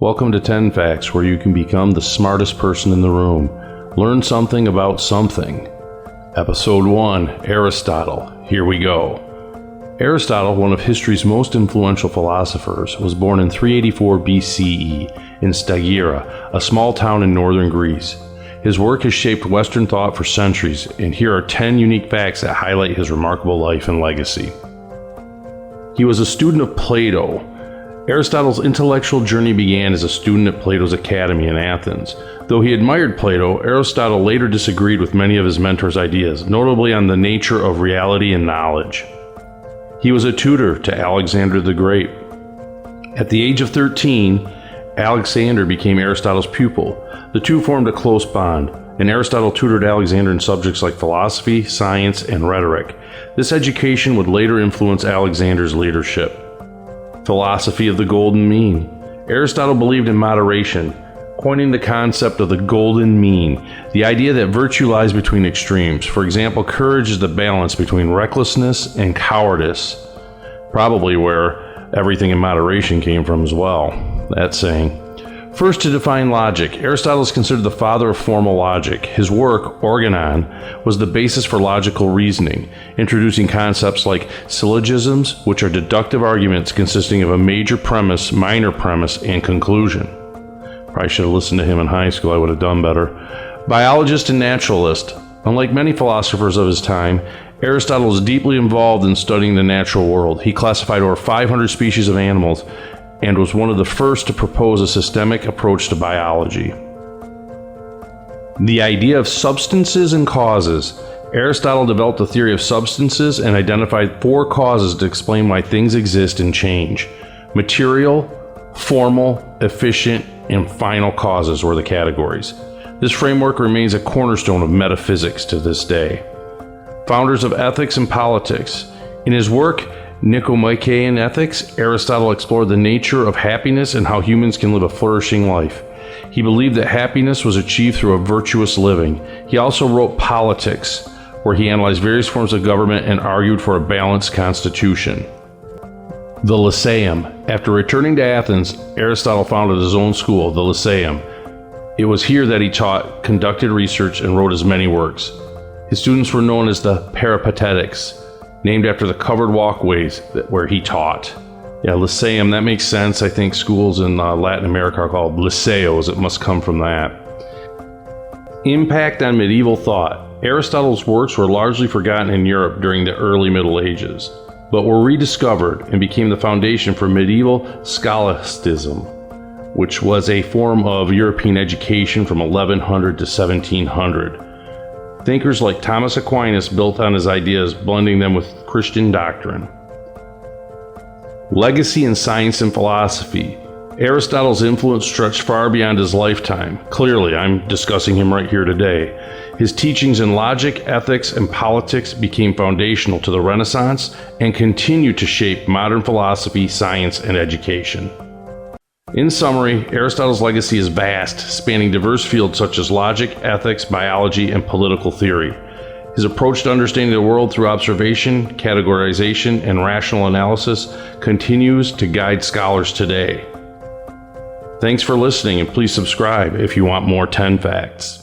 Welcome to 10 Facts, where you can become the smartest person in the room. Learn something about something. Episode 1, Aristotle. Here we go. Aristotle, one of history's most influential philosophers, was born in 384 BCE in Stagira, a small town in northern Greece. His work has shaped Western thought for centuries, and here are 10 unique facts that highlight his remarkable life and legacy. He was a student of Plato. Aristotle's intellectual journey began as a student at Plato's Academy in Athens. Though he admired Plato, Aristotle later disagreed with many of his mentor's ideas, notably on the nature of reality and knowledge. He was a tutor to Alexander the Great. At the age of 13, Alexander became Aristotle's pupil. The two formed a close bond, and Aristotle tutored Alexander in subjects like philosophy, science, and rhetoric. This education would later influence Alexander's leadership. Philosophy of the golden mean. Aristotle believed in moderation, coining the concept of the golden mean, the idea that virtue lies between extremes. For example, courage is the balance between recklessness and cowardice, probably where everything in moderation came from as well, that saying. First, to define logic, Aristotle is considered the father of formal logic. His work, Organon, was the basis for logical reasoning, introducing concepts like syllogisms, which are deductive arguments consisting of a major premise, minor premise, and conclusion. Probably should have listened to him in high school, I would have done better. Biologist and naturalist. Unlike many philosophers of his time, Aristotle is deeply involved in studying the natural world. He classified over 500 species of animals and was one of the first to propose a systemic approach to biology. The idea of substances and causes. Aristotle developed a theory of substances and identified 4 causes to explain why things exist and change. Material, formal, efficient, and final causes were the categories. This framework remains a cornerstone of metaphysics to this day. Founders of ethics and politics. In his work, Nicomachean Ethics, Aristotle explored the nature of happiness and how humans can live a flourishing life. He believed that happiness was achieved through a virtuous living. He also wrote Politics, where he analyzed various forms of government and argued for a balanced constitution. The Lyceum. After returning to Athens, Aristotle founded his own school, the Lyceum. It was here that he taught, conducted research, and wrote his many works. His students were known as the Peripatetics, named after the covered walkways where he taught. Yeah, Lyceum, that makes sense. I think schools in Latin America are called liceos. It must come from that. Impact on medieval thought. Aristotle's works were largely forgotten in Europe during the early Middle Ages, but were rediscovered and became the foundation for medieval scholasticism, which was a form of European education from 1100 to 1700. Thinkers like Thomas Aquinas built on his ideas, blending them with Christian doctrine. Legacy in science and philosophy. Aristotle's influence stretched far beyond his lifetime. Clearly, I'm discussing him right here today. His teachings in logic, ethics, and politics became foundational to the Renaissance and continue to shape modern philosophy, science, and education. In summary, Aristotle's legacy is vast, spanning diverse fields such as logic, ethics, biology, and political theory. His approach to understanding the world through observation, categorization, and rational analysis continues to guide scholars today. Thanks for listening, and please subscribe if you want more 10 Facts.